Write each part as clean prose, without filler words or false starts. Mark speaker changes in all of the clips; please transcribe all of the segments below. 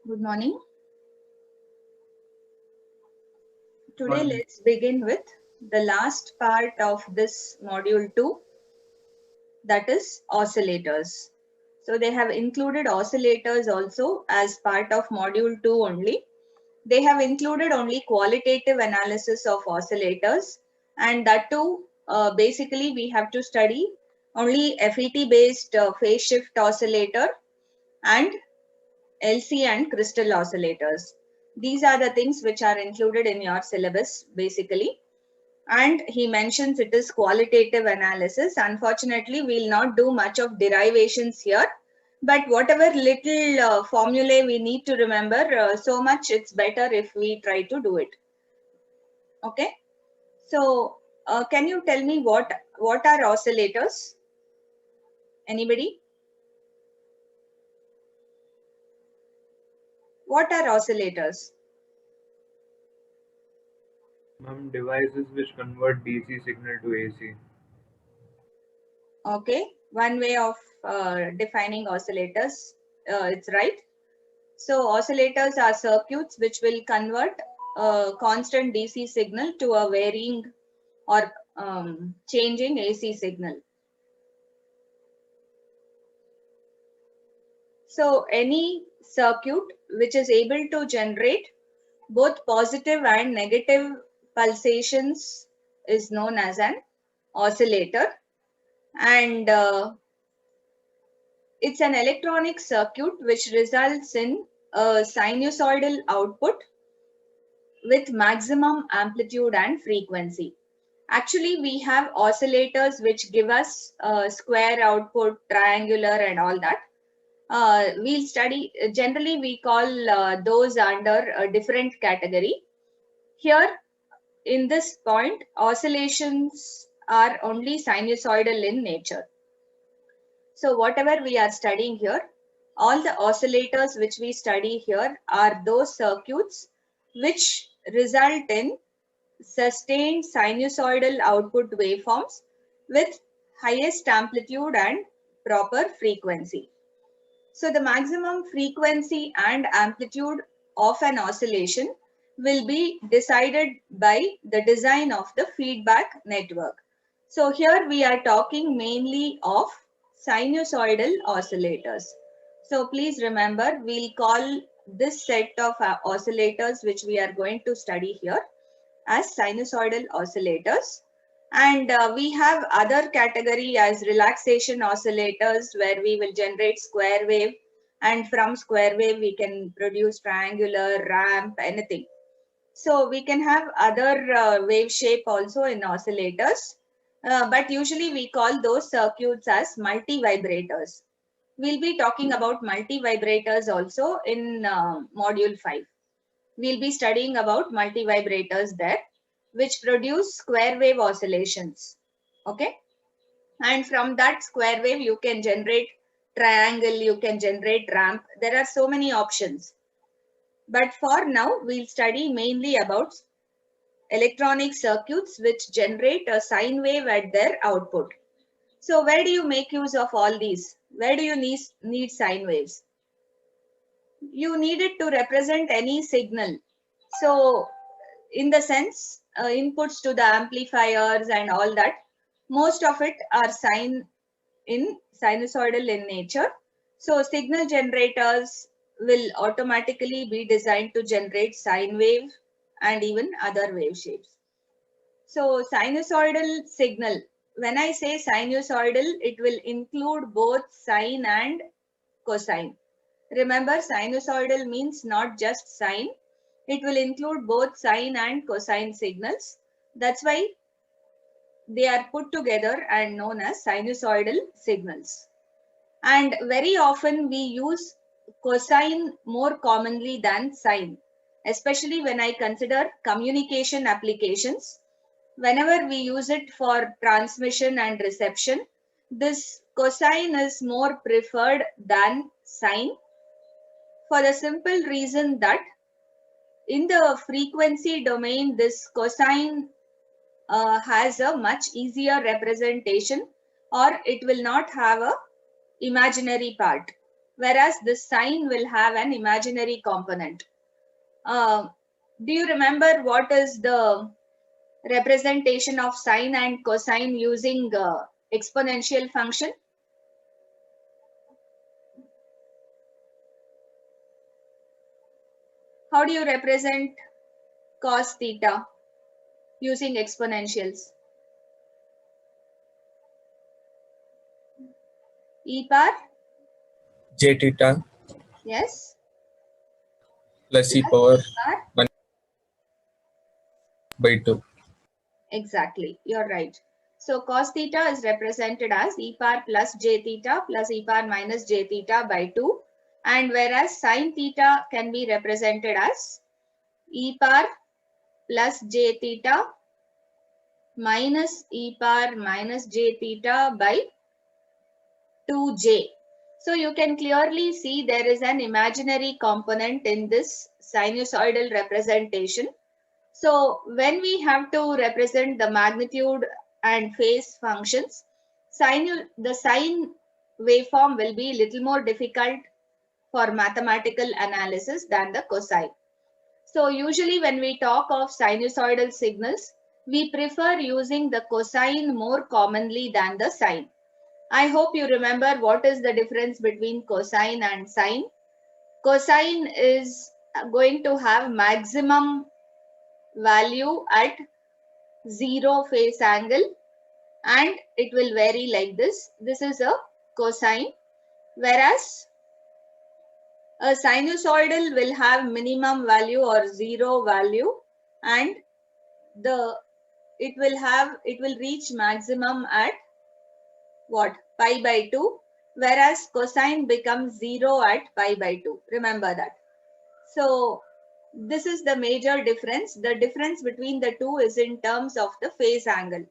Speaker 1: Good morning. Today,
Speaker 2: Morning.
Speaker 1: let's begin with the last part of this module 2, that is oscillators. So, they have included oscillators also as part of module 2 only. They have included only qualitative analysis of oscillators, and that too, basically, we have to study only FET based phase shift oscillator and LC and crystal oscillators. These are the things which are included in your syllabus basically. And he mentions it is qualitative analysis. Unfortunately, we'll not do much of derivations here. But whatever little formulae we need to remember, so much it's better if we try to do it. Okay. So, can you tell me what are oscillators? Anybody? What are oscillators?
Speaker 2: Devices which convert DC signal to AC.
Speaker 1: Okay, one way of defining oscillators, it's right. So oscillators are circuits which will convert a constant DC signal to a varying or changing AC signal. So any circuit which is able to generate both positive and negative pulsations is known as an oscillator, and it's an electronic circuit which results in a sinusoidal output with maximum amplitude and frequency. Actually, we have oscillators which give us square output, triangular, and all that. We'll study, generally, we call those under a different category. Here, in this point, oscillations are only sinusoidal in nature. So whatever we are studying here, all the oscillators which we study here are those circuits which result in sustained sinusoidal output waveforms with highest amplitude and proper frequency. So the maximum frequency and amplitude of an oscillation will be decided by the design of the feedback network. So here we are talking mainly of sinusoidal oscillators. So please remember, we'll call this set of oscillators which we are going to study here as sinusoidal oscillators. And we have other category as relaxation oscillators where we will generate square wave, and from square wave we can produce triangular, ramp, anything. So we can have other wave shape also in oscillators, but usually we call those circuits as multi-vibrators. We'll be talking about multi-vibrators also in module 5. We'll be studying about multi-vibrators there, which produce square wave oscillations. Okay. And from that square wave, you can generate triangle, you can generate ramp. There are so many options. But for now, we'll study mainly about electronic circuits which generate a sine wave at their output. So where do you make use of all these? Where do you need sine waves? You need it to represent any signal. So in the sense, inputs to the amplifiers and all that, most of it are sinusoidal in nature. So signal generators will automatically be designed to generate sine wave and even other wave shapes. So sinusoidal signal, when I say sinusoidal, it will include both sine and cosine. Remember, sinusoidal means not just sine. It will include both sine and cosine signals. That's why they are put together and known as sinusoidal signals. And very often we use cosine more commonly than sine, especially when I consider communication applications. Whenever we use it for transmission and reception, this cosine is more preferred than sine, for the simple reason that in the frequency domain, this cosine has a much easier representation, or it will not have a imaginary part. whereas the sine will have an imaginary component. Do you remember what is the representation of sine and cosine using exponential function? How do you represent cos theta using exponentials? E power?
Speaker 3: J theta
Speaker 1: Yes.
Speaker 3: plus e
Speaker 1: Plus
Speaker 3: power
Speaker 1: e power?
Speaker 3: 1 by 2.
Speaker 1: Exactly, you're right. So cos theta is represented as e power plus j theta plus e power minus j theta by 2. And whereas sine theta can be represented as e power plus j theta minus e power minus j theta by 2j. So you can clearly see there is an imaginary component in this sinusoidal representation. So when we have to represent the magnitude and phase functions, the sine waveform will be little more difficult for mathematical analysis than the cosine. So usually when we talk of sinusoidal signals, we prefer using the cosine more commonly than the sine. I hope you remember what is the difference between cosine and sine. Cosine is going to have maximum value at 0 phase angle, and it will vary like this. This is a cosine, whereas a sinusoidal will have minimum value or 0 value, and it will reach maximum at what? Pi by 2, whereas cosine becomes 0 at pi by 2. Remember that. So this is the major difference. The difference between the two is in terms of the phase angle.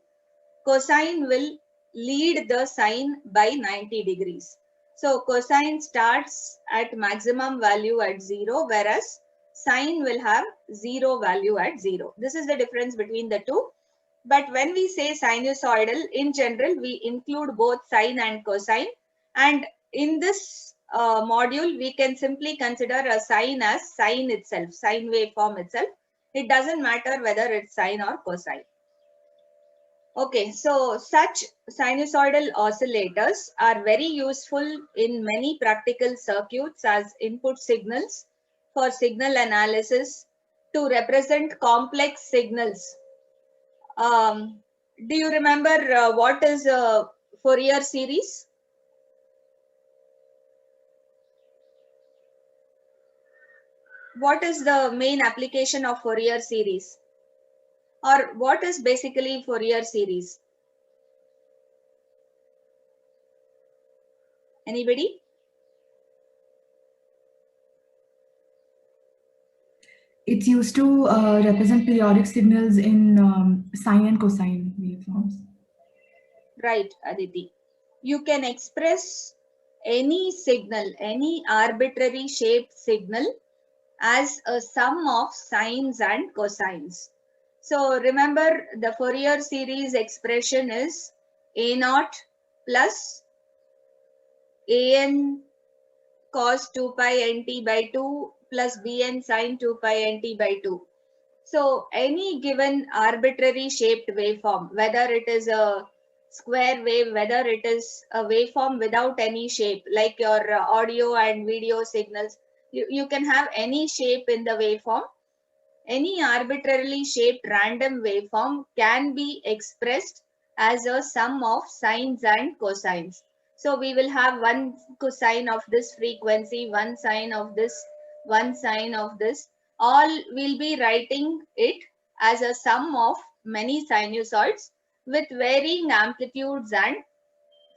Speaker 1: Cosine will lead the sine by 90 degrees. So cosine starts at maximum value at 0, whereas sine will have 0 value at 0. This is the difference between the two. But when we say sinusoidal, in general, we include both sine and cosine. And in this module, we can simply consider a sine as sine itself, sine waveform itself. It doesn't matter whether it's sine or cosine. Okay, so such sinusoidal oscillators are very useful in many practical circuits as input signals for signal analysis to represent complex signals. Do you remember what is a Fourier series? What is the main application of Fourier series? Or what is basically Fourier series? Anybody?
Speaker 4: It's used to represent periodic signals in sine and cosine waveforms.
Speaker 1: Right, Aditi. You can express any signal, any arbitrary shaped signal as a sum of sines and cosines. So remember the Fourier series expression is A naught plus an cos 2 pi nt by 2 plus bn sin 2 pi nt by 2. So any given arbitrary shaped waveform, whether it is a square wave, whether it is a waveform without any shape, like your audio and video signals, you can have any shape in the waveform. Any arbitrarily shaped random waveform can be expressed as a sum of sines and cosines. So we will have one cosine of this frequency, one sine of this, one sine of this. All we'll be writing it as a sum of many sinusoids with varying amplitudes and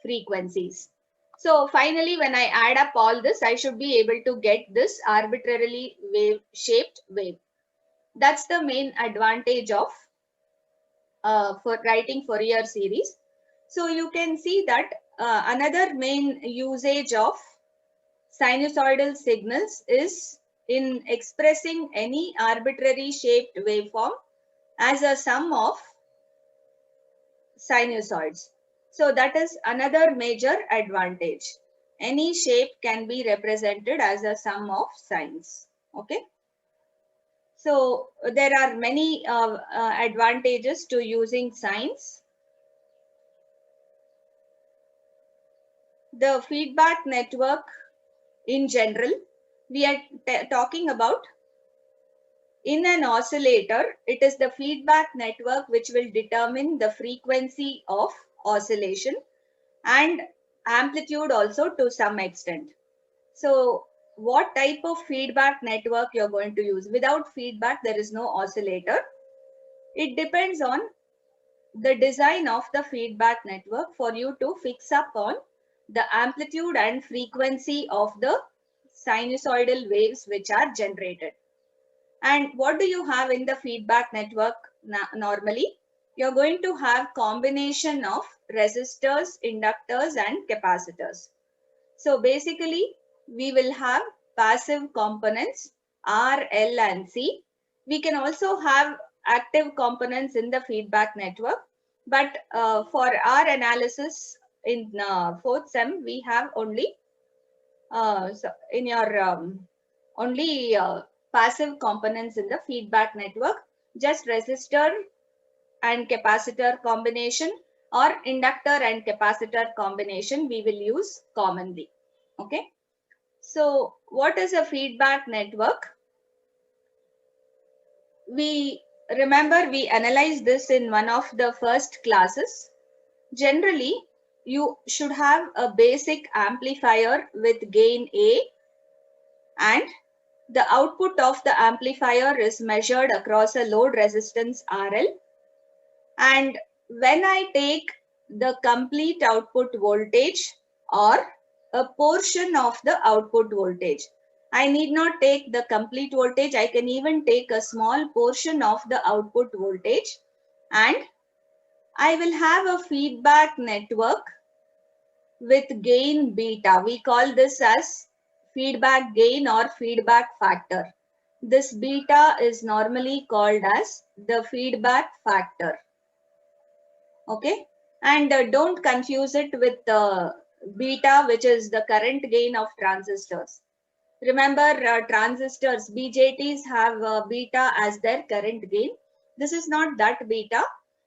Speaker 1: frequencies. So finally, when I add up all this, I should be able to get this arbitrarily shaped wave. That's the main advantage of for writing Fourier series. So you can see that another main usage of sinusoidal signals is in expressing any arbitrary shaped waveform as a sum of sinusoids. So that is another major advantage. Any shape can be represented as a sum of sines. Okay. So there are many advantages to using sines. The feedback network in general, we are talking about in an oscillator, it is the feedback network which will determine the frequency of oscillation and amplitude also to some extent. So what type of feedback network you're going to use? Without feedback, there is no oscillator. It depends on the design of the feedback network for you to fix up on the amplitude and frequency of the sinusoidal waves which are generated. And what do you have in the feedback network normally? You're going to have combination of resistors, inductors and capacitors. So basically, we will have passive components R, L and C. We can also have active components in the feedback network. But for our analysis in 4th sem, we have only so in your only passive components in the feedback network, just resistor and capacitor combination or inductor and capacitor combination we will use commonly. Okay. So what is a feedback network? We remember we analyzed this in one of the first classes. Generally, you should have a basic amplifier with gain A, and the output of the amplifier is measured across a load resistance RL. And when I take the complete output voltage or a portion of the output voltage, I need not take the complete voltage. I can even take a small portion of the output voltage, and I will have a feedback network with gain beta. We call this as feedback gain or feedback factor. This beta is normally called as the feedback factor. Okay. And don't confuse it with beta, which is the current gain of transistors. Remember, transistors, BJTs have beta as their current gain. This is not that beta.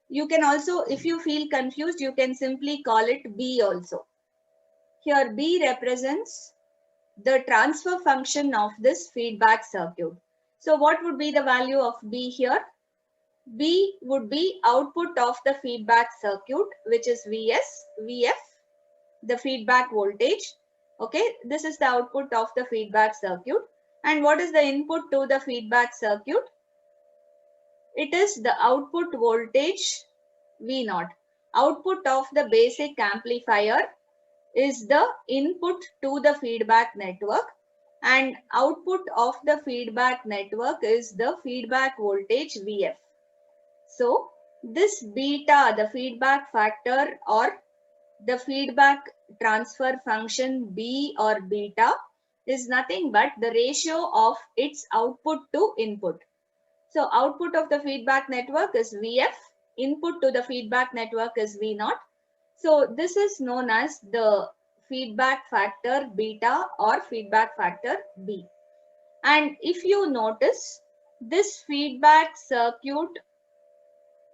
Speaker 1: You can also, if you feel confused, you can simply call it B also. Here B represents the transfer function of this feedback circuit. So what would be the value of B here? B would be output of the feedback circuit, which is Vs, Vf, the feedback voltage. Okay, this is the output of the feedback circuit. And what is the input to the feedback circuit? It is the output voltage V0. Output of the basic amplifier is the input to the feedback network, and output of the feedback network is the feedback voltage Vf. So this beta, the feedback factor or the feedback transfer function B or beta, is nothing but the ratio of its output to input. So output of the feedback network is Vf, input to the feedback network is V0. So this is known as the feedback factor beta or feedback factor B. And if you notice, this feedback circuit,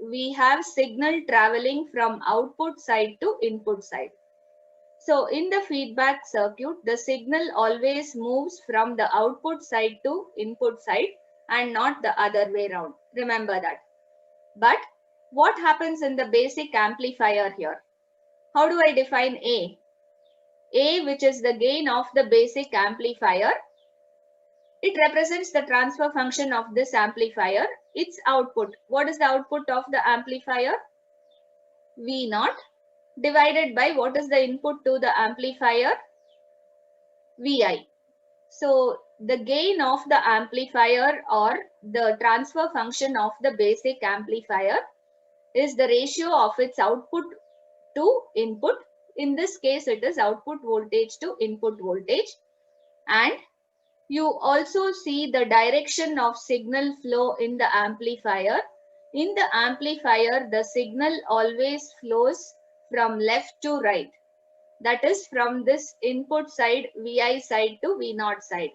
Speaker 1: we have signal traveling from output side to input side. So in the feedback circuit, the signal always moves from the output side to input side and not the other way around. Remember that. But what happens in the basic amplifier here? How do I define A? A, which is the gain of the basic amplifier, it represents the transfer function of this amplifier. Its output. What is the output of the amplifier? V0 divided by what is the input to the amplifier? Vi. So the gain of the amplifier or the transfer function of the basic amplifier is the ratio of its output to input. In this case, it is output voltage to input voltage. And you also see the direction of signal flow in the amplifier. In the amplifier, the signal always flows from left to right. That is from this input side, Vi side to V0 side.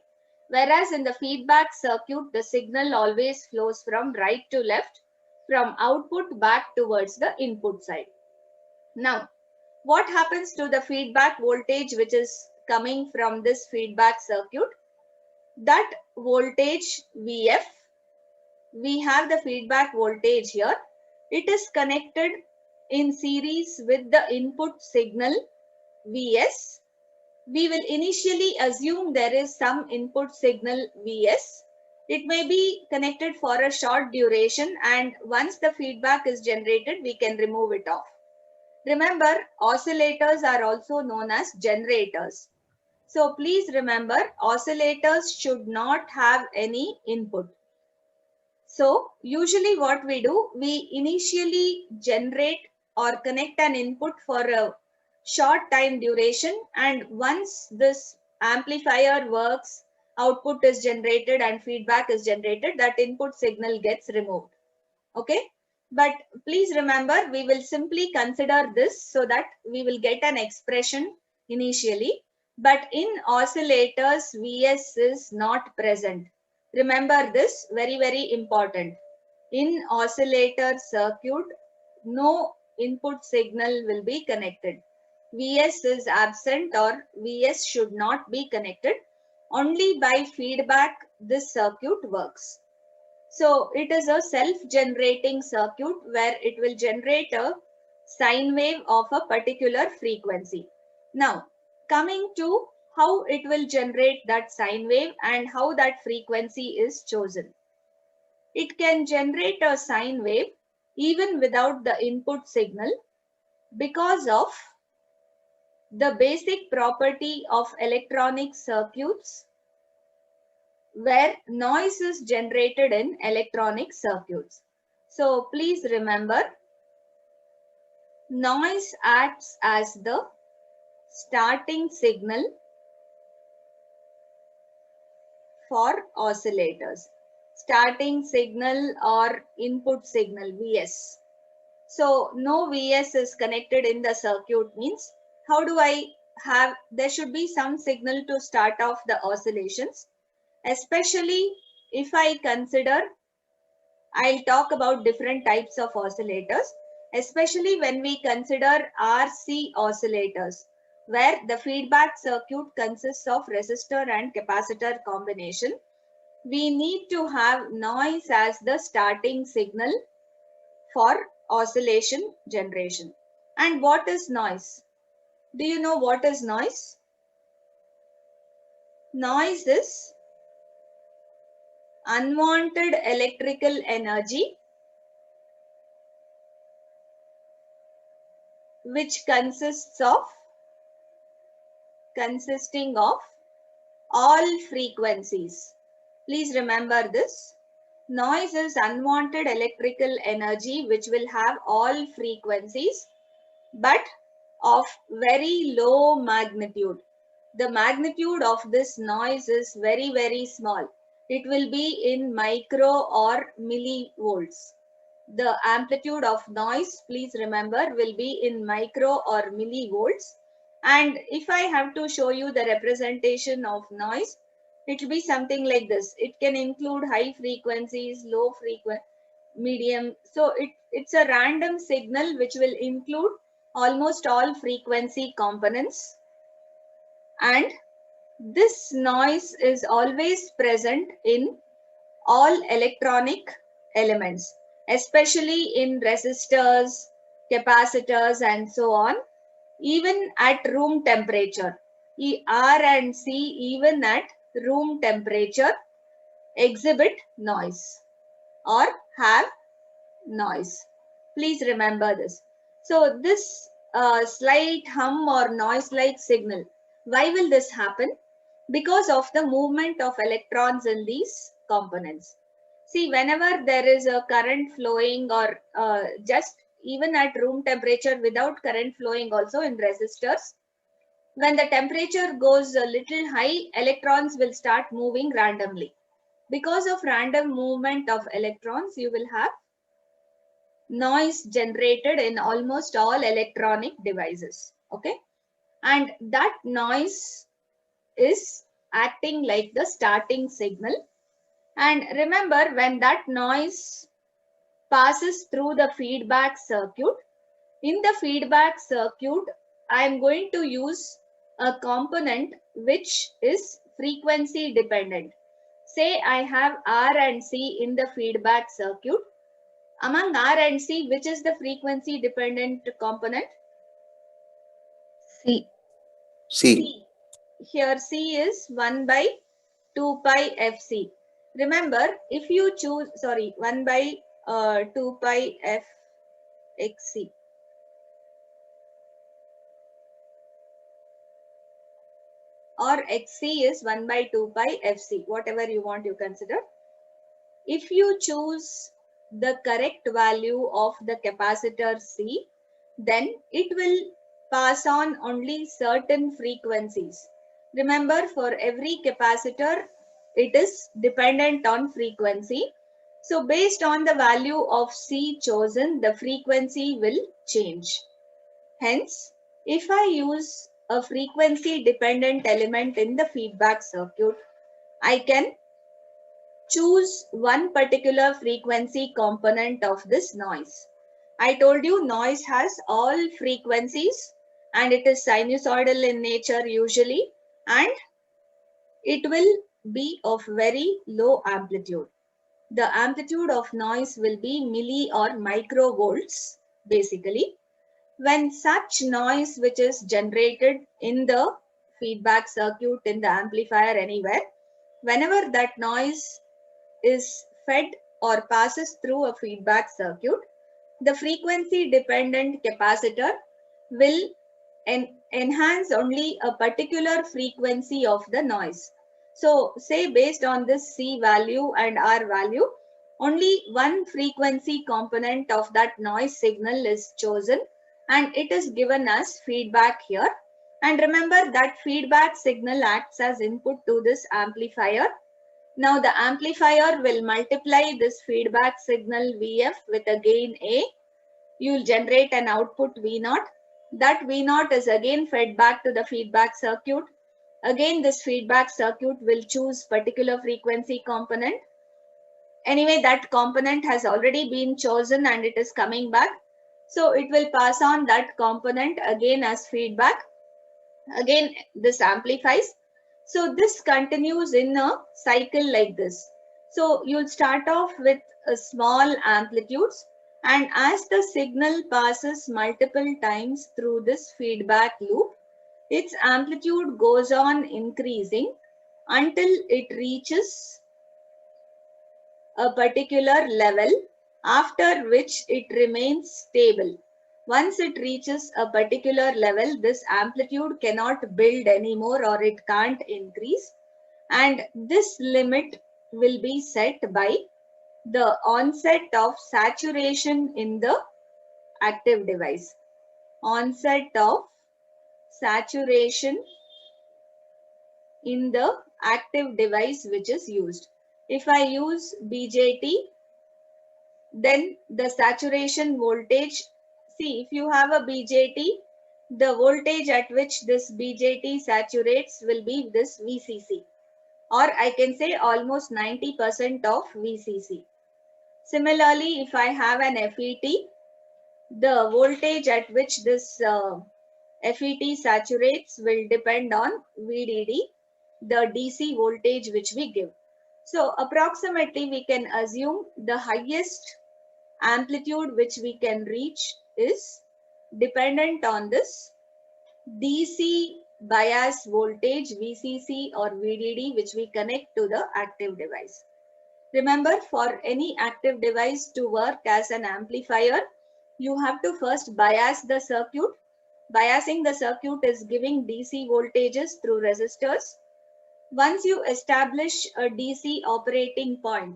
Speaker 1: Whereas in the feedback circuit, the signal always flows from right to left, from output back towards the input side. Now, what happens to the feedback voltage which is coming from this feedback circuit? That voltage Vf, we have the feedback voltage here. It is connected in series with the input signal Vs. We will initially assume there is some input signal Vs. It may be connected for a short duration, and once the feedback is generated, we can remove it off. Remember, oscillators are also known as generators. So please remember, oscillators should not have any input. So usually what we do, we initially generate or connect an input for a short time duration, and once this amplifier works, output is generated and feedback is generated, that input signal gets removed. Okay, but please remember, we will simply consider this so that we will get an expression initially. But in oscillators, Vs is not present. Remember this, very, very important. In oscillator circuit, no input signal will be connected. Vs is absent, or Vs should not be connected. Only by feedback this circuit works. So it is a self-generating circuit where it will generate a sine wave of a particular frequency. Now, coming to how it will generate that sine wave and how that frequency is chosen. It can generate a sine wave even without the input signal because of the basic property of electronic circuits, where noise is generated in electronic circuits. So please remember, noise acts as the starting signal for oscillators. Starting signal or input signal, Vs. So no Vs is connected in the circuit means, how do I have, there should be some signal to start off the oscillations. Especially if I consider, I'll talk about different types of oscillators, especially when we consider RC oscillators, where the feedback circuit consists of resistor and capacitor combination. We need to have noise as the starting signal for oscillation generation. And what is noise? Do you know what is noise? Noise is unwanted electrical energy which consisting of all frequencies. Please remember this. Noise is unwanted electrical energy which will have all frequencies but of very low magnitude. The magnitude of this noise is very, very small. It will be in micro or millivolts. The amplitude of noise, please remember, will be in micro or millivolts. And if I have to show you the representation of noise, it will be something like this. It can include high frequencies, low frequency, medium. So it's a random signal which will include almost all frequency components. And this noise is always present in all electronic elements, especially in resistors, capacitors, and so on. Even at room temperature, R and C, even at room temperature, exhibit noise or have noise. Please remember this. So this slight hum or noise-like signal, why will this happen? Because of the movement of electrons in these components. See, whenever there is a current flowing, or just even at room temperature without current flowing also in resistors, when the temperature goes a little high, electrons will start moving randomly. Because of random movement of electrons, you will have noise generated in almost all electronic devices. Okay. and that noise is acting like the starting signal. And remember, when that noise passes through the feedback circuit, in the feedback circuit, I am going to use a component which is frequency dependent. Say I have R and C in the feedback circuit. Among R and C, which is the frequency dependent component?
Speaker 5: C.
Speaker 1: C. Here C is 1 by 2 pi Fc. Remember, if you choose, 1 by 2 pi F xc. Or xc is 1 by 2 pi Fc, whatever you want you consider. If you choose the correct value of the capacitor C, then it will pass on only certain frequencies. Remember, for every capacitor, it is dependent on frequency. So based on the value of C chosen, the frequency will change. Hence, if I use a frequency dependent element in the feedback circuit, I can choose one particular frequency component of this noise. I told you noise has all frequencies and it is sinusoidal in nature usually, and it will be of very low amplitude. The amplitude of noise will be milli or microvolts basically. When such noise which is generated in the feedback circuit, in the amplifier anywhere, whenever that noise is fed or passes through a feedback circuit, the frequency dependent capacitor will enhance only a particular frequency of the noise. So say based on this C value and R value, only one frequency component of that noise signal is chosen and it is given as feedback here. And remember that feedback signal acts as input to this amplifier. Now the amplifier will multiply this feedback signal Vf with a gain A. You will generate an output V0. That V0 is again fed back to the feedback circuit. Again, this feedback circuit will choose particular frequency component. Anyway, that component has already been chosen and it is coming back. So it will pass on that component again as feedback. Again, this amplifies. So this continues in a cycle like this. So you'll start off with a small amplitudes, and as the signal passes multiple times through this feedback loop, its amplitude goes on increasing until it reaches a particular level, after which it remains stable. Once it reaches a particular level, this amplitude cannot build anymore or it can't increase. And this limit will be set by the onset of saturation in the active device. Onset of saturation in the active device which is used. If I use BJT, then the saturation voltage, see, if you have a BJT, the voltage at which this BJT saturates will be this VCC, or I can say almost 90% of VCC. Similarly, if I have an FET, the voltage at which this FET saturates will depend on VDD, the DC voltage which we give. So approximately we can assume the highest amplitude which we can reach is dependent on this DC bias voltage VCC or VDD which we connect to the active device. Remember, for any active device to work as an amplifier, you have to first bias the circuit. Biasing the circuit is giving DC voltages through resistors. Once you establish a DC operating point,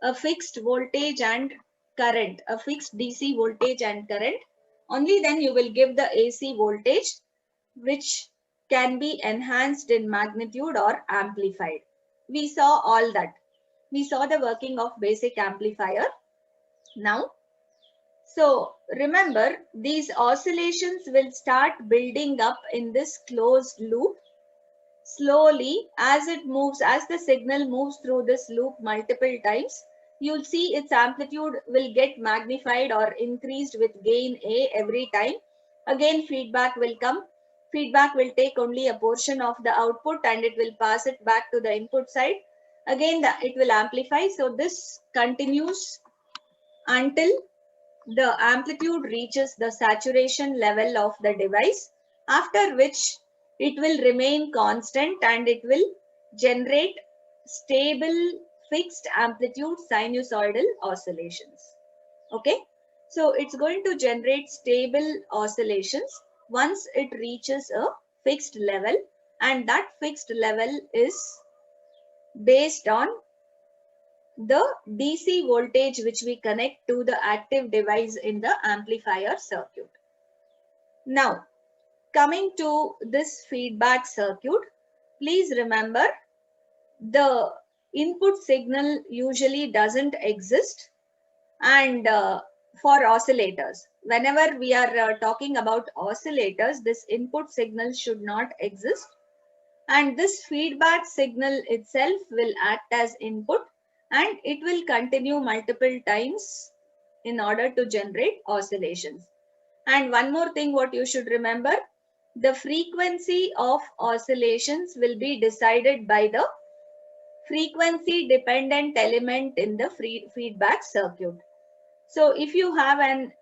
Speaker 1: a fixed voltage and current, a fixed DC voltage and current, only then you will give the AC voltage which can be enhanced in magnitude or amplified. We saw all that. We saw the working of basic amplifier. Now, So remember, these oscillations will start building up in this closed loop. Slowly, as the signal moves through this loop multiple times, you'll see its amplitude will get magnified or increased with gain A every time. Again, feedback will come. Feedback will take only a portion of the output and it will pass it back to the input side. Again, it will amplify. So this continues until the amplitude reaches the saturation level of the device, after which it will remain constant and it will generate stable fixed amplitude sinusoidal oscillations. Okay, so it's going to generate stable oscillations once it reaches a fixed level, and that fixed level is based on the DC voltage which we connect to the active device in the amplifier circuit. Now, coming to this feedback circuit, please remember the input signal usually doesn't exist, and for oscillators, whenever we are talking about oscillators, this input signal should not exist, and this feedback signal itself will act as input and it will continue multiple times in order to generate oscillations. And one more thing what you should remember, the frequency of oscillations will be decided by the frequency dependent element in the feedback circuit. So if you have an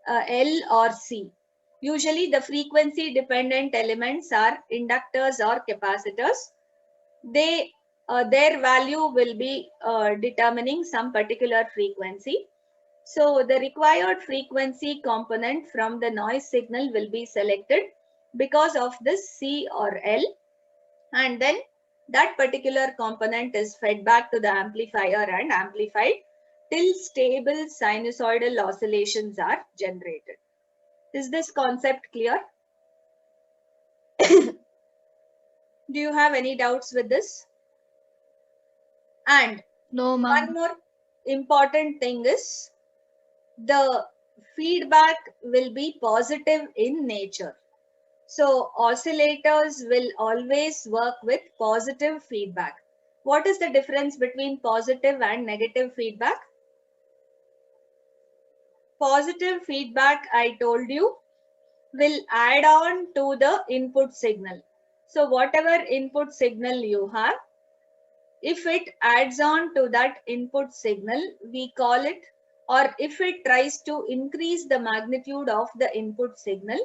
Speaker 1: L or C, usually the frequency dependent elements are inductors or capacitors. Their value will be determining some particular frequency. So the required frequency component from the noise signal will be selected because of this C or L, and then that particular component is fed back to the amplifier and amplified till stable sinusoidal oscillations are generated. Is this concept clear? Do you have any doubts with this? And
Speaker 5: No, ma'am.
Speaker 1: one more important thing is the feedback will be positive in nature. So oscillators will always work with positive feedback. What is the difference between positive and negative feedback? Positive feedback, I told you, will add on to the input signal. So whatever input signal you have, if it adds on to that input signal, we call it, or if it tries to increase the magnitude of the input signal,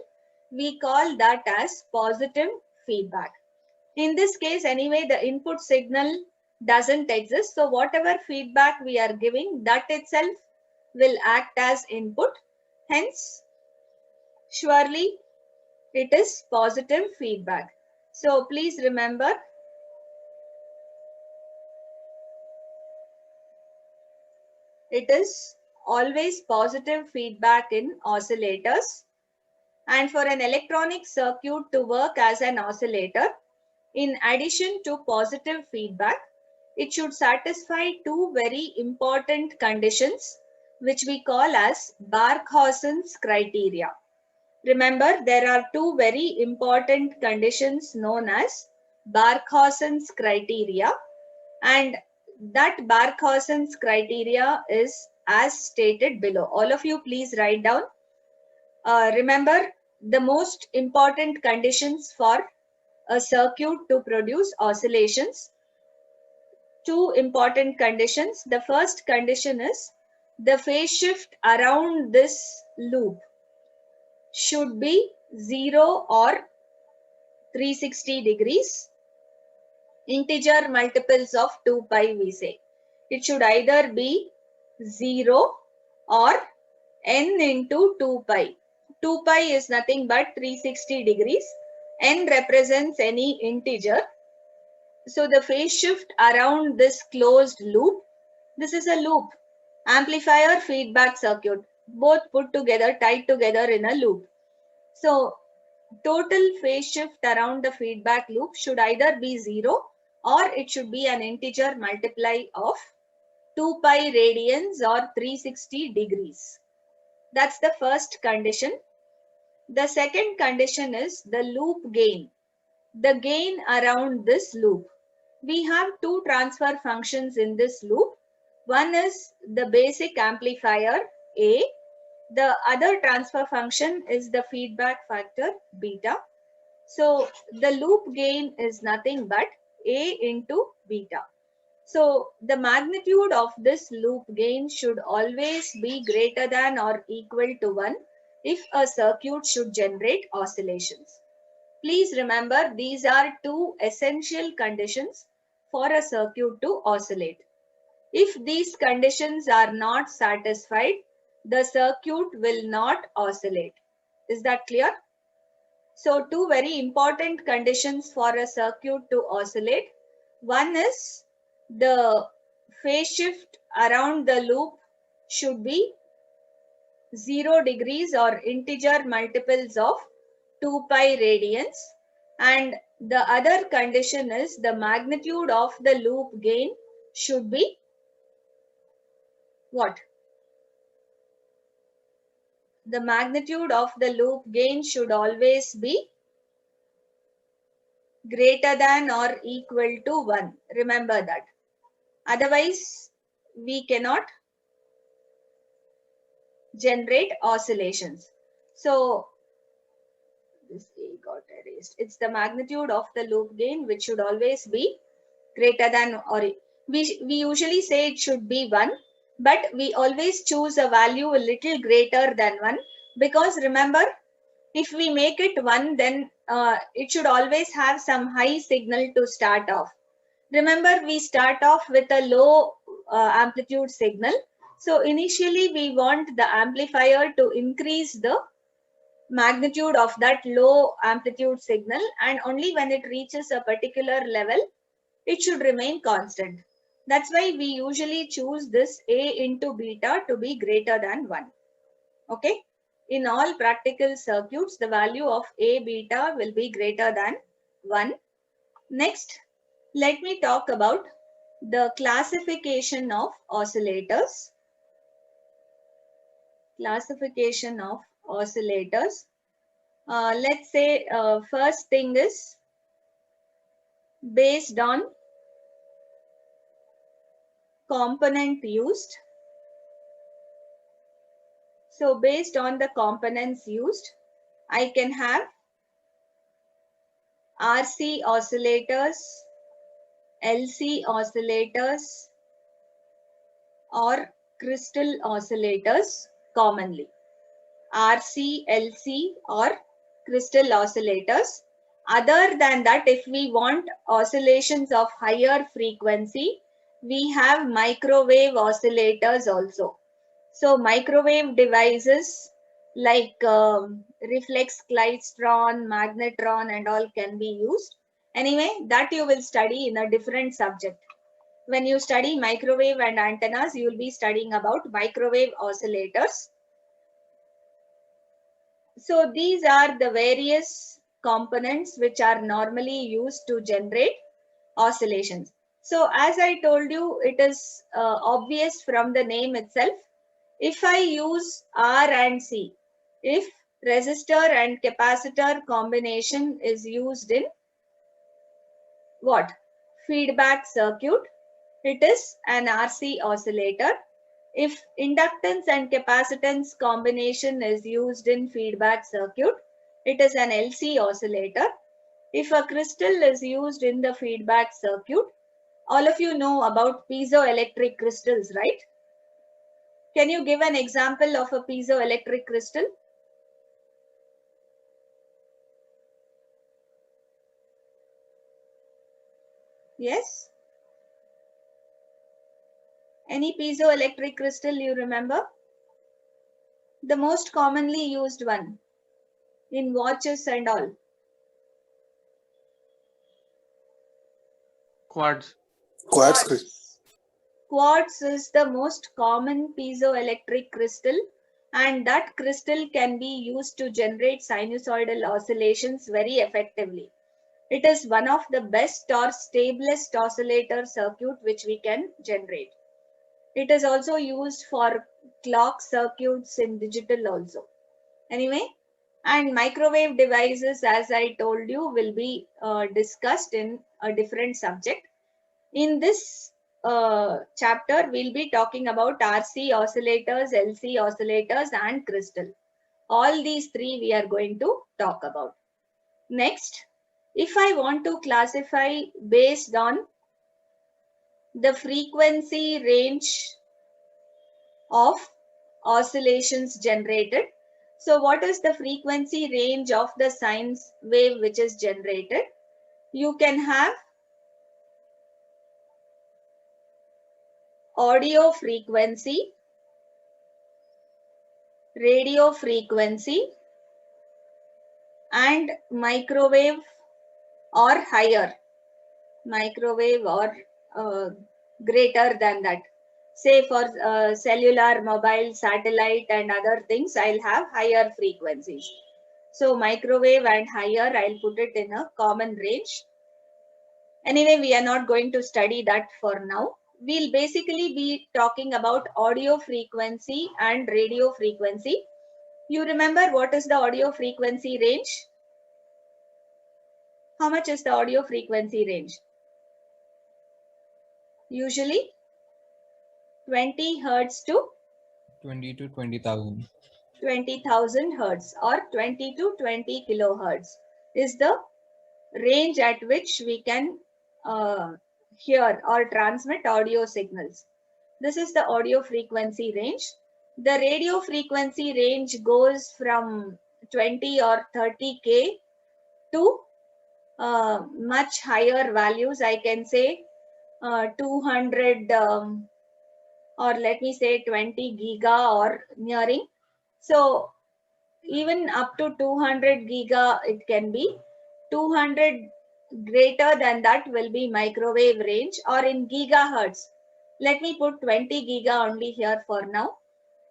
Speaker 1: we call that as positive feedback. In this case, anyway, the input signal doesn't exist. So whatever feedback we are giving, that itself will act as input. Hence, surely it is positive feedback. So please remember, it is always positive feedback in oscillators. And for an electronic circuit to work as an oscillator, in addition to positive feedback, it should satisfy two very important conditions, which we call as Barkhausen's criteria. Remember, there are two very important conditions known as Barkhausen's criteria, and that Barkhausen's criteria is as stated below. All of you please write down. Remember the most important conditions for a circuit to produce oscillations. Two important conditions. The first condition is the phase shift around this loop should be 0 or 360 degrees. Integer multiples of 2 pi we say. It should either be 0 or n into 2 pi. 2 pi is nothing but 360 degrees. N represents any integer. So the phase shift around this closed loop, this is a loop, amplifier feedback circuit, both put together, tied together in a loop. So total phase shift around the feedback loop should either be 0 or it should be an integer multiply of 2 pi radians or 360 degrees. That's the first condition. The second condition is the loop gain. The gain around this loop. We have two transfer functions in this loop. One is the basic amplifier A. The other transfer function is the feedback factor beta. So the loop gain is nothing but A into beta. So the magnitude of this loop gain should always be greater than or equal to 1 if a circuit should generate oscillations. Please remember, these are two essential conditions for a circuit to oscillate. If these conditions are not satisfied, the circuit will not oscillate. Is that clear? So two very important conditions for a circuit to oscillate. One is the phase shift around the loop should be 0 degrees or integer multiples of 2 pi radians. And the other condition is the magnitude of the loop gain should be what? The magnitude of the loop gain should always be greater than or equal to 1. Remember that. Otherwise, we cannot generate oscillations. So, this A got erased. It's the magnitude of the loop gain which should always be greater than or we usually say it should be 1, but we always choose a value a little greater than 1 because remember, if we make it 1, then it should always have some high signal to start off. Remember, we start off with a low amplitude signal. So initially we want the amplifier to increase the magnitude of that low amplitude signal, and only when it reaches a particular level, it should remain constant. That's why we usually choose this A into beta to be greater than 1. Okay. In all practical circuits, the value of A beta will be greater than 1. Next, let me talk about the classification of oscillators. Classification of oscillators. Let's say first thing is based on component used. So based on the components used, I can have RC oscillators, LC oscillators, or crystal oscillators commonly. RC, LC, or crystal oscillators. Other than that, if we want oscillations of higher frequency, we have microwave oscillators also. So microwave devices like reflex klystron, magnetron and all can be used. Anyway, that you will study in a different subject. When you study microwave and antennas, you will be studying about microwave oscillators. So these are the various components which are normally used to generate oscillations. So as I told you, it is obvious from the name itself. If I use R and C, if resistor and capacitor combination is used in what? Feedback circuit, it is an RC oscillator. If inductance and capacitance combination is used in feedback circuit, it is an LC oscillator. If a crystal is used in the feedback circuit, all of you know about piezoelectric crystals, right? Can you give an example of a piezoelectric crystal? Yes? Any piezoelectric crystal you remember? The most commonly used one in watches and all.
Speaker 5: Quartz.
Speaker 1: Quartz is the most common piezoelectric crystal, and that crystal can be used to generate sinusoidal oscillations very effectively. It is one of the best or stablest oscillator circuit which we can generate. It is also used for clock circuits in digital also. Anyway, and microwave devices, as I told you, will be discussed in a different subject. In this chapter, we'll be talking about RC oscillators, LC oscillators, and crystal. All these three we are going to talk about. Next, if I want to classify based on the frequency range of oscillations generated. So what is the frequency range of the sine wave which is generated? You can have audio frequency, radio frequency, and microwave or higher, microwave or greater than that. Say for cellular, mobile, satellite, and other things, I'll have higher frequencies. So microwave and higher, I'll put it in a common range. Anyway, we are not going to study that for now. We'll basically be talking about audio frequency and radio frequency. You remember what is the audio frequency range? How much is the audio frequency range? Usually 20 hertz to
Speaker 3: 20 to 20,000.
Speaker 1: 20,000 hertz or 20 to 20 kilohertz is the range at which we can hear or transmit audio signals. This is the audio frequency range. The radio frequency range goes from 20 or 30K to much higher values. I can say 200 or let me say 20 giga or nearing. So even up to 200 giga it can be. 200 greater than that will be microwave range or in gigahertz. Let me put 20 giga only here for now.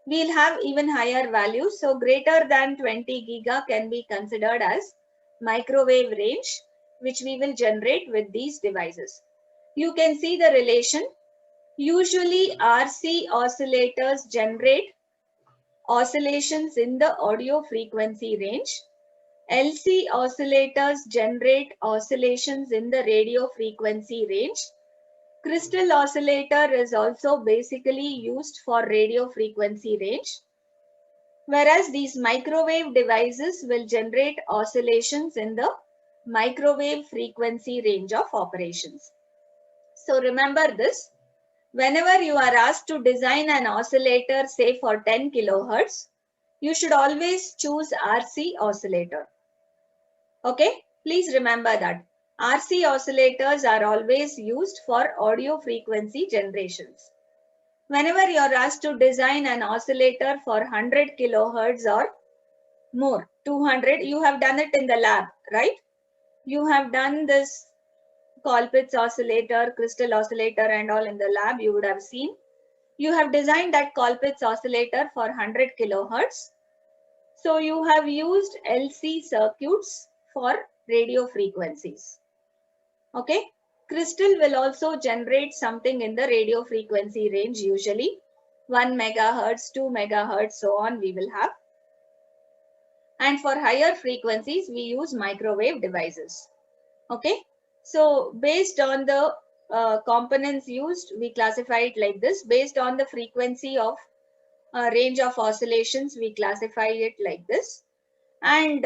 Speaker 1: We'll have even higher values. So greater than 20 giga can be considered as microwave range, which we will generate with these devices. You can see the relation. Usually RC oscillators generate oscillations in the audio frequency range. LC oscillators generate oscillations in the radio frequency range. Crystal oscillator is also basically used for radio frequency range, whereas these microwave devices will generate oscillations in the microwave frequency range of operations. So remember this, whenever you are asked to design an oscillator, say for 10 kilohertz, you should always choose RC oscillator. Okay, please remember that. RC oscillators are always used for audio frequency generations. Whenever you are asked to design an oscillator for 100 kilohertz or more, 200, you have done it in the lab, right? You have done this Colpitt's oscillator, crystal oscillator and all in the lab, you would have seen. You have designed that Colpitt's oscillator for 100 kilohertz. So you have used LC circuits for radio frequencies. Okay. Crystal will also generate something in the radio frequency range, usually 1 megahertz, 2 megahertz, so on we will have. And for higher frequencies, we use microwave devices. Okay. So based on the components used, we classify it like this. Based on the frequency of range of oscillations, we classify it like this. And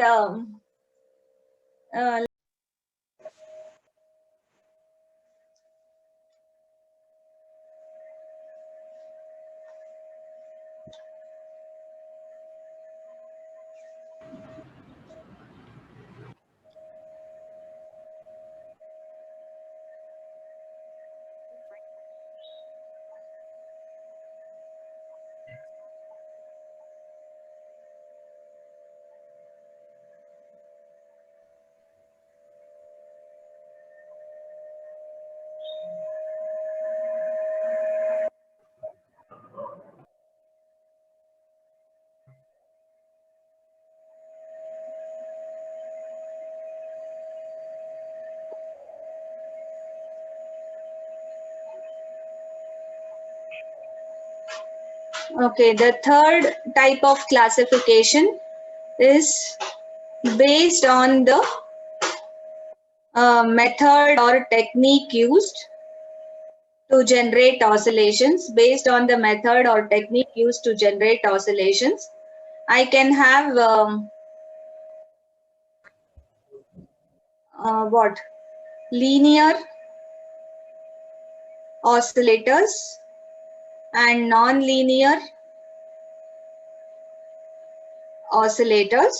Speaker 1: Okay, the third type of classification is based on the method or technique used to generate oscillations. Based on the method or technique used to generate oscillations, I can have what? Linear oscillators and non-linear oscillators.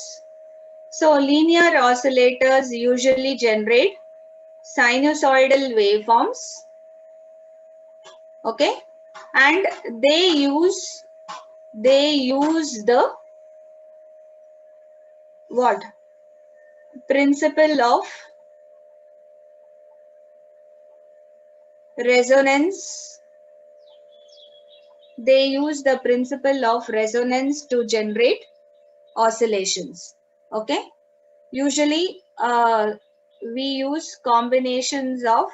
Speaker 1: So linear oscillators usually generate sinusoidal waveforms, okay, and they use the what? Principle of resonance. They use the principle of resonance to generate oscillations, okay. Usually we use combinations of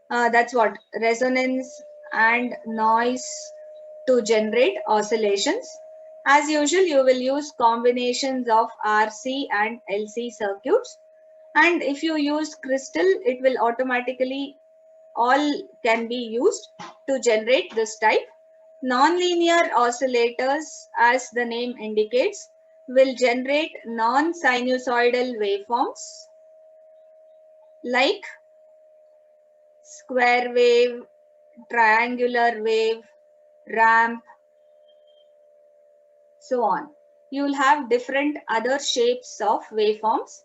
Speaker 1: that's what, resonance and noise to generate oscillations. As usual, you will use combinations of RC and LC circuits, and if you use crystal, it will automatically all can be used to generate this type. Nonlinear oscillators, as the name indicates, will generate non-sinusoidal waveforms like square wave, triangular wave, ramp, so on. You will have different other shapes of waveforms,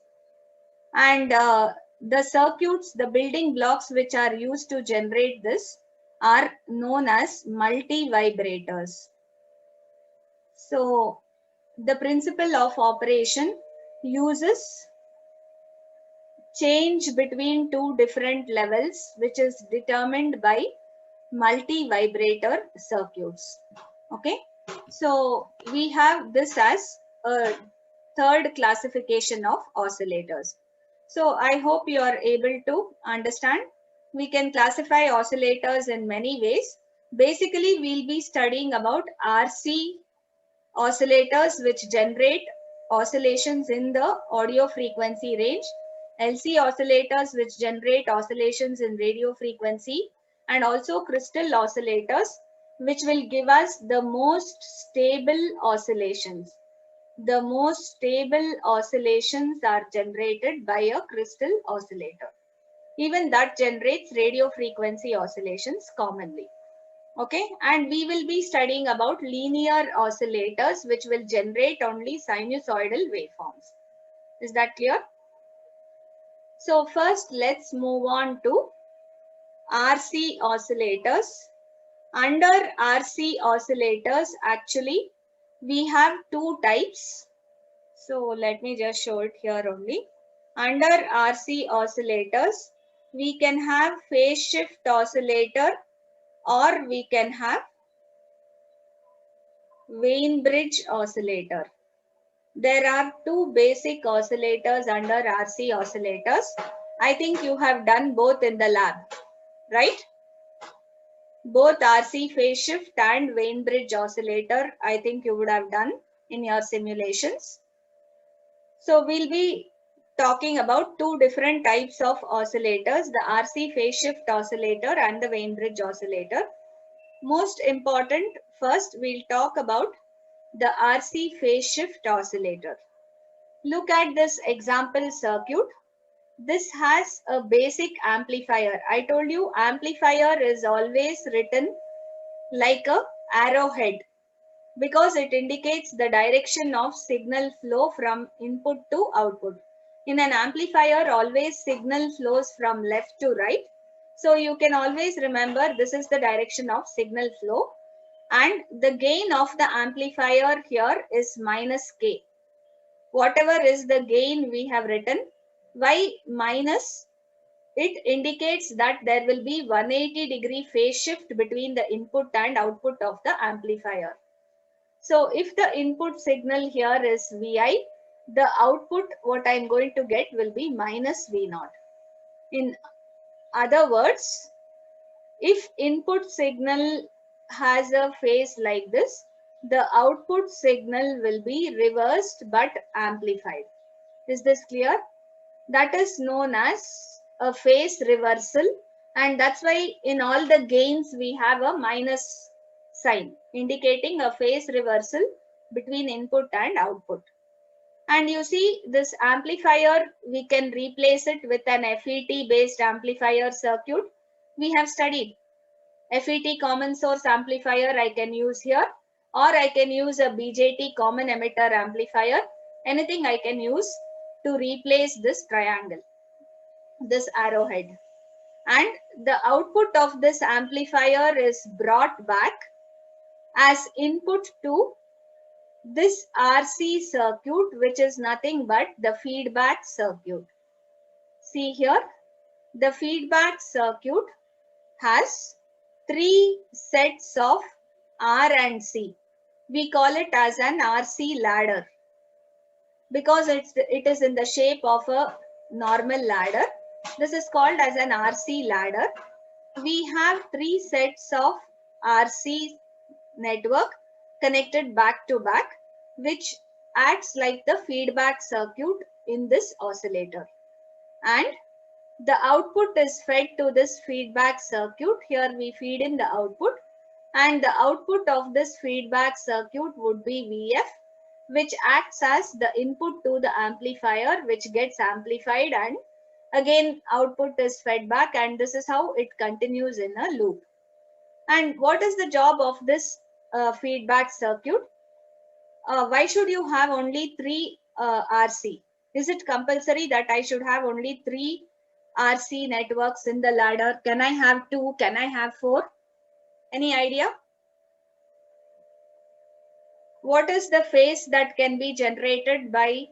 Speaker 1: and the circuits, the building blocks which are used to generate this are known as multivibrators. So the principle of operation uses change between two different levels, which is determined by multi-vibrator circuits. Okay, so we have this as a third classification of oscillators. So I hope you are able to understand. We can classify oscillators in many ways. Basically, we'll be studying about RC oscillators which generate oscillations in the audio frequency range, LC oscillators which generate oscillations in radio frequency, and also crystal oscillators which will give us the most stable oscillations. The most stable oscillations are generated by a crystal oscillator. Even that generates radio frequency oscillations commonly. Okay, and we will be studying about linear oscillators which will generate only sinusoidal waveforms. Is that clear? So first let's move on to RC oscillators. Under RC oscillators, actually we have two types. So let me just show it here only. Under RC oscillators, we can have phase shift oscillator, or we can have Weinbridge oscillator. There are two basic oscillators under RC oscillators. I think you have done both in the lab, right? Both RC phase shift and Weinbridge oscillator, I think you would have done in your simulations. So we'll be talking about two different types of oscillators, the RC phase shift oscillator and the Weinbridge oscillator. Most important, first we'll talk about the RC phase shift oscillator. Look at this example circuit. This has a basic amplifier. I told you amplifier is always written like a arrowhead because it indicates the direction of signal flow from input to output. In an amplifier, always signal flows from left to right. So you can always remember this is the direction of signal flow, and the gain of the amplifier here is minus K. Whatever is the gain we have written, why minus? It indicates that there will be 180-degree phase shift between the input and output of the amplifier. So if the input signal here is Vi, the output what I am going to get will be minus V0. In other words, if input signal has a phase like this, the output signal will be reversed but amplified. Is this clear? That is known as a phase reversal, and that's why in all the gains we have a minus sign indicating a phase reversal between input and output. And you see this amplifier, we can replace it with an FET based amplifier circuit. We have studied FET common source amplifier I can use here, or I can use a BJT common emitter amplifier. Anything I can use to replace this triangle, this arrowhead. And the output of this amplifier is brought back as input to this RC circuit, which is nothing but the feedback circuit. See here, the feedback circuit has three sets of R and C. We call it as an RC ladder because it is in the shape of a normal ladder. This is called as an RC ladder. We have three sets of RC network connected back to back, which acts like the feedback circuit in this oscillator. And the output is fed to this feedback circuit. Here we feed in the output, and the output of this feedback circuit would be VF, which acts as the input to the amplifier, which gets amplified, and again output is fed back, and this is how it continues in a loop. And what is the job of this feedback circuit? Why should you have only three RC? Is it compulsory that I should have only three RC networks in the ladder? Can I have two? Can I have four? Any idea? What is the phase that can be generated by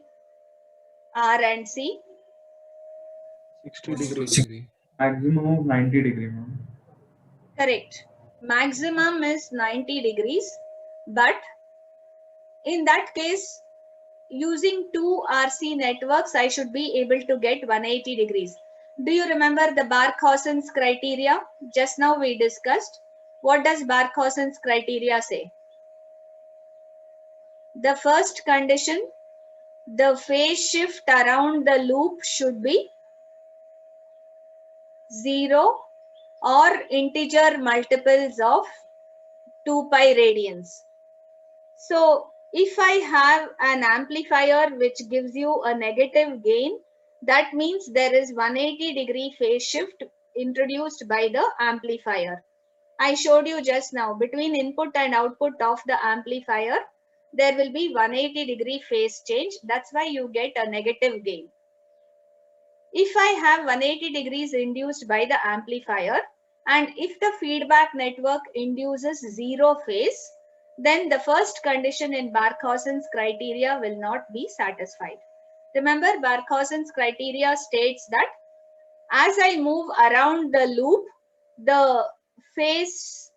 Speaker 1: R and C?
Speaker 2: 60 degrees.
Speaker 3: Degree.
Speaker 2: Maximum of 90 degree, ma'am.
Speaker 1: Correct. Maximum is 90 degrees, but in that case, using two RC networks, I should be able to get 180 degrees. Do you remember the Barkhausen's criteria? Just now we discussed. What does Barkhausen's criteria say? The first condition, the phase shift around the loop should be 0 or integer multiples of 2 pi radians. So if I have an amplifier which gives you a negative gain, that means there is 180 degree phase shift introduced by the amplifier. I showed you just now, between input and output of the amplifier, there will be 180 degree phase change. That's why you get a negative gain. If I have 180 degrees induced by the amplifier, and if the feedback network induces 0 phase, then the first condition in Barkhausen's criteria will not be satisfied. Remember, Barkhausen's criteria states that as I move around the loop, the phase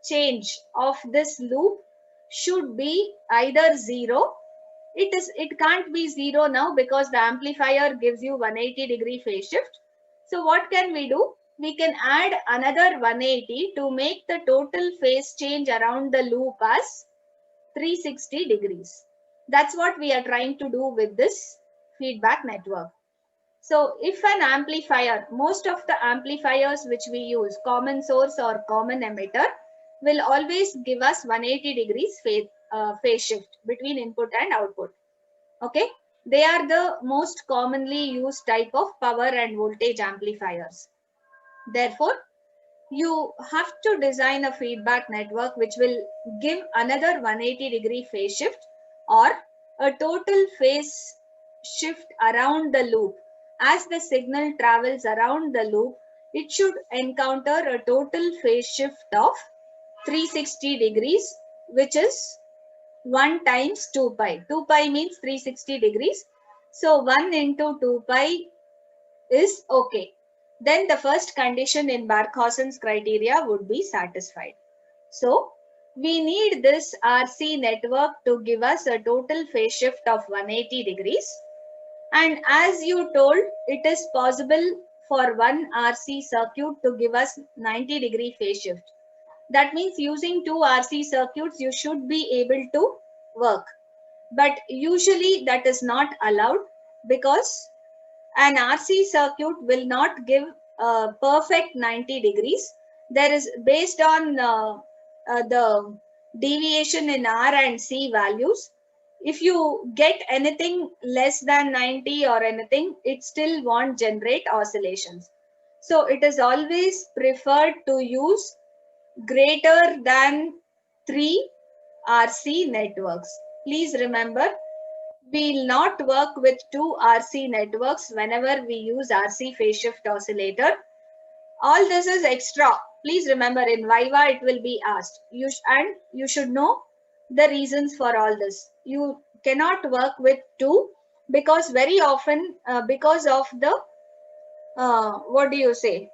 Speaker 1: change of this loop should be either 0. It can't be 0 now because the amplifier gives you 180 degree phase shift. So what can we do? We can add another 180 to make the total phase change around the loop as 360 degrees. That's what we are trying to do with this feedback network. So if an amplifier, most of the amplifiers which we use, common source or common emitter, will always give us 180 degrees phase shift between input and output. Okay, they are the most commonly used type of power and voltage amplifiers. Therefore, you have to design a feedback network which will give another 180 degree phase shift or a total phase shift around the loop. As the signal travels around the loop, it should encounter a total phase shift of 360 degrees, which is 1 times 2 pi. 2 pi means 360 degrees. So 1 into 2 pi is okay. Then the first condition in Barkhausen's criteria would be satisfied. So we need this RC network to give us a total phase shift of 180 degrees. And as you told, it is possible for one RC circuit to give us 90 degree phase shift. That means using two RC circuits, you should be able to work. But usually that is not allowed because an RC circuit will not give a perfect 90 degrees. There is based on the deviation in R and C values. If you get anything less than 90 or anything, it still won't generate oscillations. So it is always preferred to use greater than 3 RC networks. Please remember, we will not work with two RC networks whenever we use RC phase shift oscillator. All this is extra. Please remember, in Viva it will be asked. And you should know the reasons for all this. You cannot work with two because very often because of the what do you say,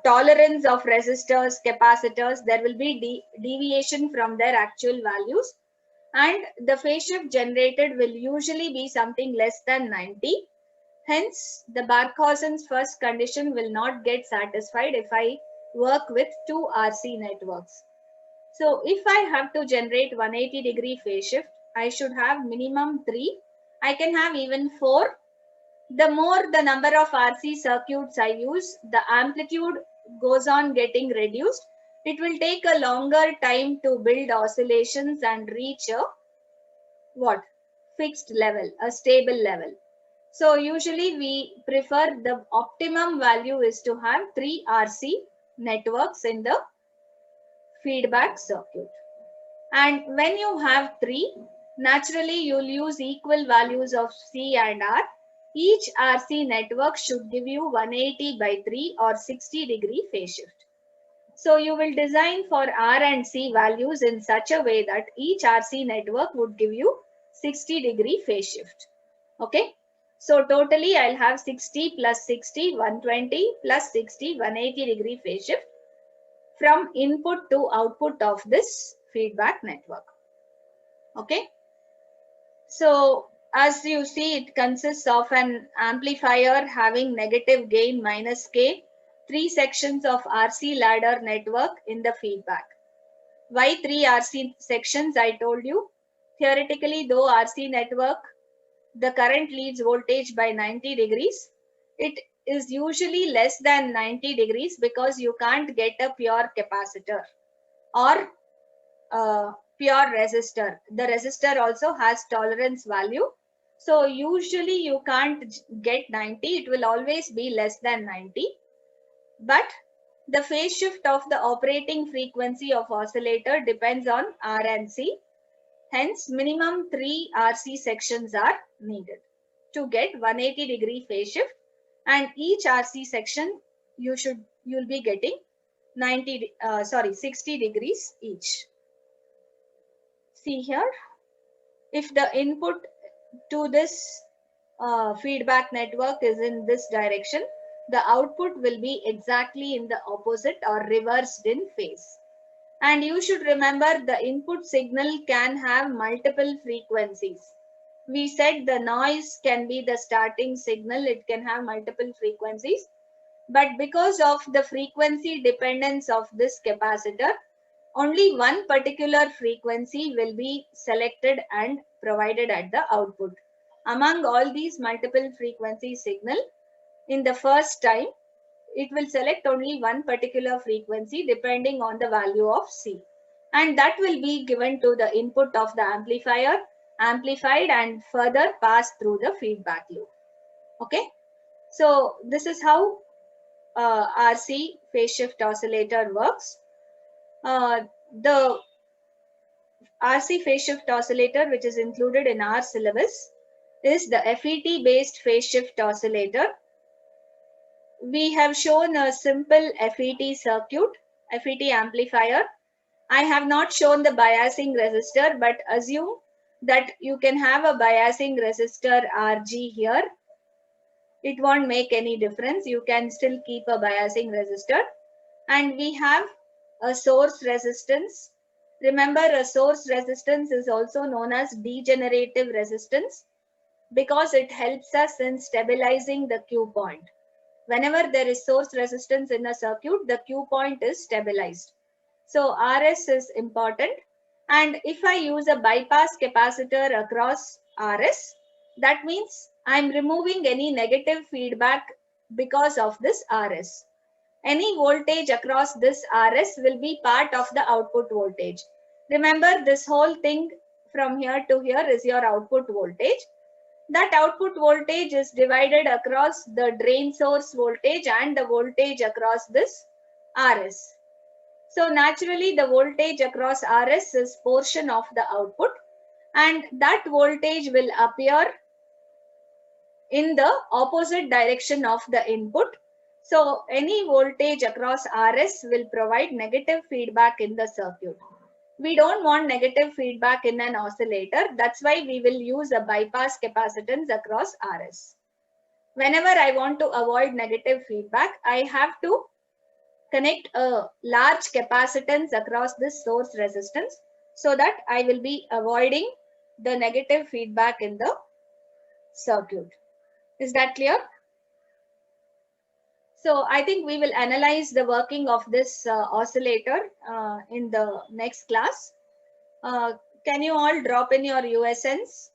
Speaker 1: tolerance of resistors, capacitors, there will be deviation from their actual values, and the phase shift generated will usually be something less than 90. Hence, the Barkhausen's first condition will not get satisfied if I work with two RC networks. So if I have to generate 180-degree phase shift, I should have minimum 3. I can have even 4. The more the number of RC circuits I use, the amplitude goes on getting reduced. It will take a longer time to build oscillations and reach a what? Fixed level, a stable level. So usually we prefer the optimum value is to have 3 RC networks in the feedback circuit. And when you have 3, naturally you'll use equal values of C and R. Each RC network should give you 180 by 3 or 60-degree phase shift. So you will design for R and C values in such a way that each RC network would give you 60-degree phase shift. Okay. So totally I'll have 60 plus 60, 120 plus 60, 180-degree phase shift from input to output of this feedback network. Okay. So as you see, it consists of an amplifier having negative gain minus K, 3 sections of RC ladder network in the feedback. Why 3 RC sections? I told you. Theoretically, though RC network, the current leads voltage by 90 degrees. It is usually less than 90 degrees because you can't get a pure capacitor or pure resistor. The resistor also has tolerance value. So usually you can't get 90. It will always be less than 90. But the phase shift of the operating frequency of oscillator depends on R and C. Hence, minimum 3 RC sections are needed to get 180-degree phase shift, and each RC section you'll be getting 60 degrees each. See here, if the input to this feedback network is in this direction, the output will be exactly in the opposite or reversed in phase. And you should remember the input signal can have multiple frequencies. We said the noise can be the starting signal, it can have multiple frequencies. But because of the frequency dependence of this capacitor, only one particular frequency will be selected and provided at the output. Among all these multiple frequency signal, in the first time, it will select only one particular frequency depending on the value of C. And that will be given to the input of the amplifier, amplified and further passed through the feedback loop. Okay. So this is how RC phase shift oscillator works. The RC phase shift oscillator, which is included in our syllabus, is the FET based phase shift oscillator. We have shown a simple FET circuit, FET amplifier. I have not shown the biasing resistor, but assume that you can have a biasing resistor RG here. It won't make any difference. You can still keep a biasing resistor. And we have a source resistance. Remember, a source resistance is also known as degenerative resistance because it helps us in stabilizing the Q point. Whenever there is source resistance in a circuit, the Q point is stabilized. So RS is important. And if I use a bypass capacitor across RS, that means I'm removing any negative feedback because of this RS. Any voltage across this RS will be part of the output voltage. Remember, this whole thing from here to here is your output voltage. That output voltage is divided across the drain source voltage and the voltage across this RS. So naturally the voltage across RS is portion of the output, and that voltage will appear in the opposite direction of the input. So any voltage across RS will provide negative feedback in the circuit. We don't want negative feedback in an oscillator. That's why we will use a bypass capacitance across RS. Whenever I want to avoid negative feedback, I have to connect a large capacitance across this source resistance so that I will be avoiding the negative feedback in the circuit. Is that clear? So I think we will analyze the working of this oscillator in the next class. Can you all drop in your USNs?